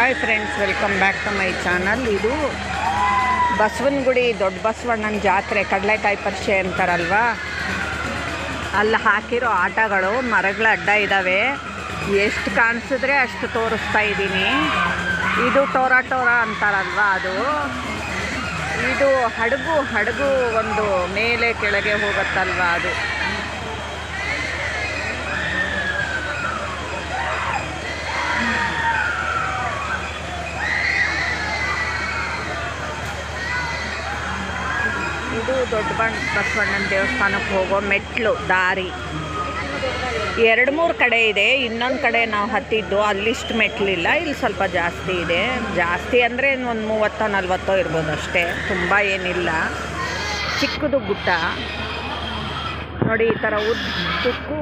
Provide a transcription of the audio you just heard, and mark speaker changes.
Speaker 1: Hi friends, welcome back to my channel. ಇದು ಬಸವನಗುಡಿ ದೊಡ್ಡ ಬಸವಣ್ಣನ ಜಾತ್ರೆ, ಕಡಲೆಕಾಯಿ ಪರಿಷೆ ಅಂತಾರಲ್ವಾ, ಅಲ್ಲಿ ಹಾಕಿರೋ ಆಟಗಳು ಮರಗಳ ಅಡ್ಡ ಇದ್ದಾವೆ. ಎಷ್ಟು ಕಾಣಿಸಿದ್ರೆ ಅಷ್ಟು ತೋರಿಸ್ತಾ ಇದ್ದೀನಿ. ಇದು ಟೋರ ಅಂತಾರಲ್ವ, ಅದು ಇದು ಹಡಗು ಒಂದು ಮೇಲೆ ಕೆಳಗೆ ಹೋಗುತ್ತಲ್ವ, ಅದು ಇದು ದೊಡ್ಡ ಬಸವಣ್ಣನ ದೇವಸ್ಥಾನಕ್ಕೆ ಹೋಗೋ ಮೆಟ್ಲು ದಾರಿ. 2-3 ಕಡೆ ಇದೆ. ಇನ್ನೊಂದು ಕಡೆ ನಾವು ಹತ್ತಿದ್ದು ಅಲ್ಲಿಷ್ಟು ಮೆಟ್ಲಿಲ್ಲ, ಇಲ್ಲಿ ಸ್ವಲ್ಪ ಜಾಸ್ತಿ ಇದೆ. ಜಾಸ್ತಿ ಅಂದರೆ ಒಂದು 30-40 ಇರ್ಬೋದು ಅಷ್ಟೇ, ತುಂಬ ಏನಿಲ್ಲ. ಚಿಕ್ಕದು ಗುಡ್ಡ ನೋಡಿ, ಈ ಥರ ಉದ್ದಕ್ಕೂ